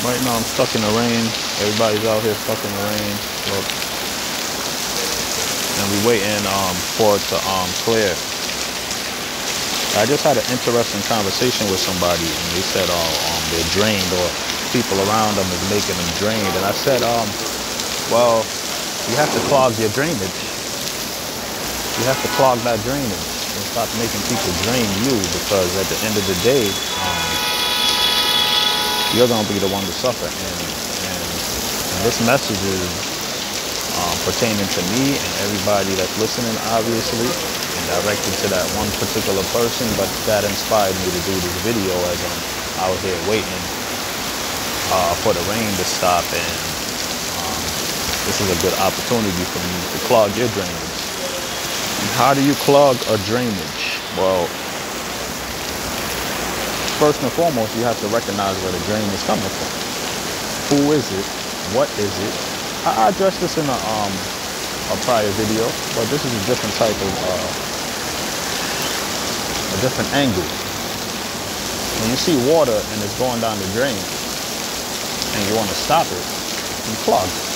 Right now I'm stuck in the rain. Everybody's out here stuck in the rain. Look. And we waiting for it to clear. I just had an interesting conversation with somebody, and they said they're drained, or people around them is making them drained. And I said, well, you have to clog your drainage. You have to clog that drainage and stop making people drain you, because at the end of the day, you're going to be the one to suffer. And this message is pertaining to me and everybody that's listening, obviously, and directed to that one particular person. But that inspired me to do this video as I'm out here waiting for the rain to stop. And this is a good opportunity for me to clog your drainage. How do you clog a drainage? Well, first and foremost, you have to recognize where the drain is coming from. Who is it? What is it? I addressed this in a prior video, but this is a different type of, a different angle. When you see water and it's going down the drain and you want to stop it, you clog it.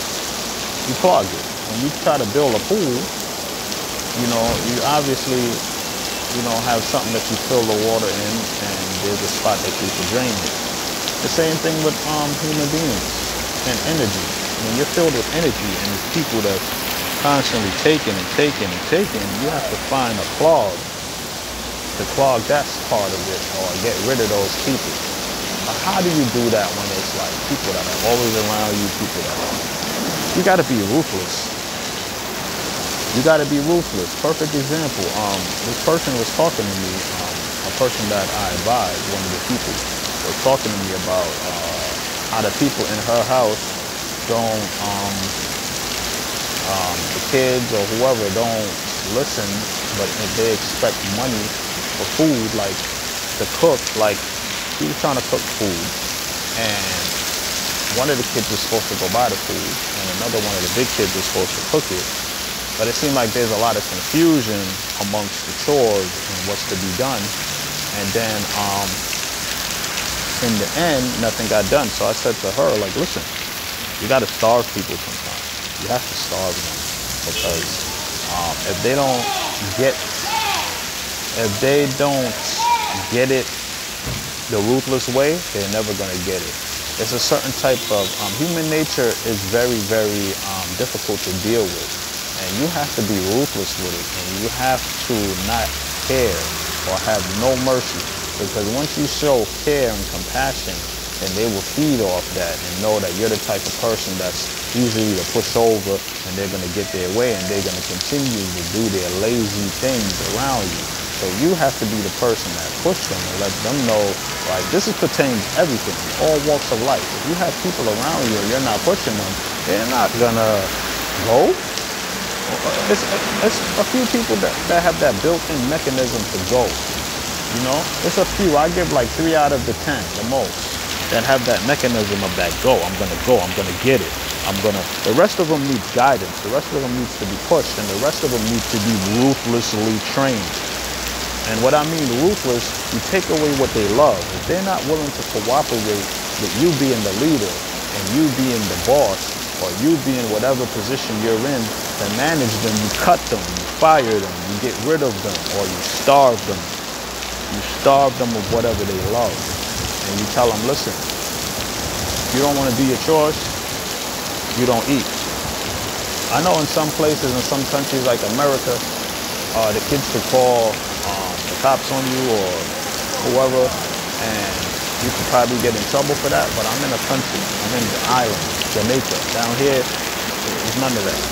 You clog it. When you try to build a pool, you know, you obviously, you know, have something that you fill the water in, and there's a spot that you can drain it. The same thing with human beings and energy. When you're filled with energy and there's people that's constantly taking and taking and taking, you have to find a clog to clog that part of it, or get rid of those people. But how do you do that when it's like people that are always around you, people that are, you got to be ruthless. You got to be ruthless. Perfect example. This person was talking to me, a person that I advised, one of the people, was talking to me about how the people in her house don't, the kids or whoever don't listen, but if they expect money for food, like to cook, like he was trying to cook food, and one of the kids was supposed to go buy the food, and another one of the big kids was supposed to cook it. But it seemed like there's a lot of confusion amongst the chores and what's to be done. And then in the end, nothing got done. So I said to her, like, listen, you got to starve people sometimes. You have to starve them, because if they don't get it the ruthless way, they're never going to get it. It's a certain type of human nature is very, very difficult to deal with. And you have to be ruthless with it, and you have to not care or have no mercy, because once you show care and compassion, then they will feed off that and know that you're the type of person that's easily to push over, and they're going to get their way, and they're going to continue to do their lazy things around you. So you have to be the person that push them and let them know, like, this is pertains to everything, all walks of life. If you have people around you and you're not pushing them, they're not going to go. It's a few people that have that built-in mechanism to go, you know? It's a few, I give like 3 out of the 10, the most, that have that mechanism of that go, I'm gonna get it, the rest of them needs guidance, the rest of them needs to be pushed, and the rest of them needs to be ruthlessly trained. And what I mean ruthless, you take away what they love. If they're not willing to cooperate with you being the leader, and you being the boss, or you being whatever position you're in, to manage them, you cut them, you fire them, you get rid of them, or you starve them. You starve them of whatever they love. And you tell them, listen, if you don't want to do your chores, you don't eat. I know in some places, in some countries like America, the kids could call the cops on you or whoever, and you could probably get in trouble for that, but I'm in a country, I'm in the island, Jamaica. Down here, there's none of that.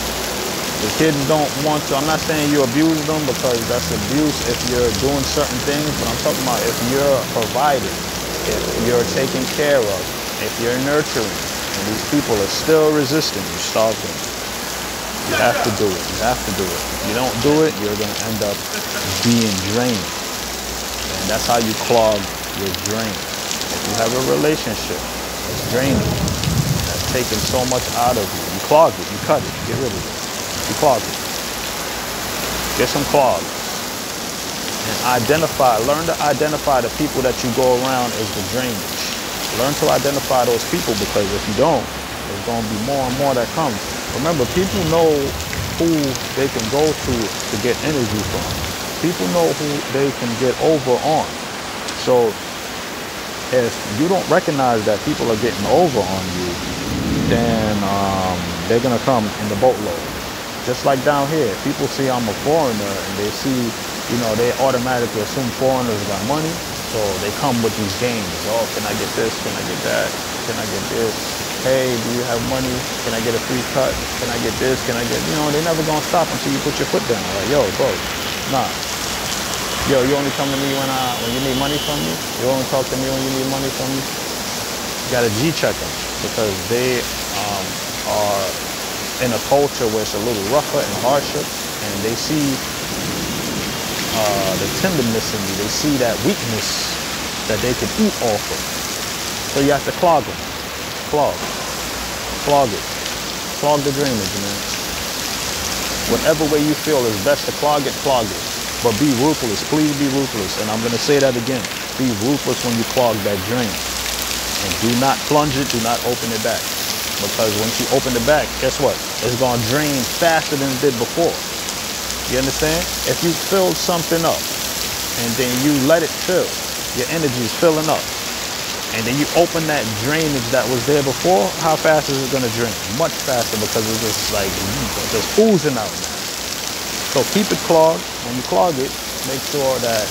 The kids don't want to, I'm not saying you abuse them, because that's abuse if you're doing certain things, but I'm talking about if you're providing, if you're taking care of, if you're nurturing, and these people are still resisting, you starve them. You have to do it, you have to do it. If you don't do it, you're gonna end up being drained. And that's how you clog your drain. If you have a relationship that's draining, that's taking so much out of you, you clog it, you cut it, get rid of it. You clog it. Get some clogs. And learn to identify the people that you go around as the drainage. Learn to identify those people, because if you don't, there's going to be more and more that comes. Remember, people know who they can go to get energy from. People know who they can get over on. So if you don't recognize that people are getting over on you, then they're going to come in the boatload. Just like down here, people see I'm a foreigner and they see, you know, they automatically assume foreigners got money. So they come with these games. Oh, can I get this? Can I get that? Can I get this? Hey, do you have money? Can I get a free cut? Can I get this? Can I get, you know, they never gonna stop until you put your foot down. Like, yo, bro, nah. Yo, you only come to me when you need money from me? You only talk to me when you need money from me? You gotta G-check them, because they are in a culture where it's a little rougher and harsher, and they see the tenderness in you. They see that weakness that they can eat off of. So you have to clog them. Clog it. Clog the drainage, man. Whatever way you feel is best to clog it, clog it. But be ruthless. Please be ruthless. And I'm going to say that again. Be ruthless when you clog that drain. And do not plunge it. Do not open it back. Because once you open it back, guess what? It's going to drain faster than it did before. You understand? If you filled something up and then you let it fill, your energy is filling up, and then you open that drainage that was there before, how fast is it going to drain? Much faster, because it's just like just oozing out now. So keep it clogged. When you clog it, make sure that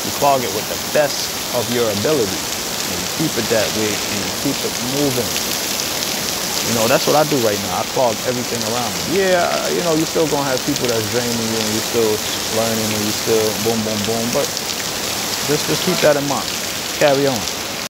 you clog it with the best of your ability, and you keep it that way, and you keep it moving. You know, that's what I do right now. I clog everything around me. Yeah, you know, you're still going to have people that's draining you, and you're still learning, and you're still boom, boom, boom. But just keep that in mind. Carry on.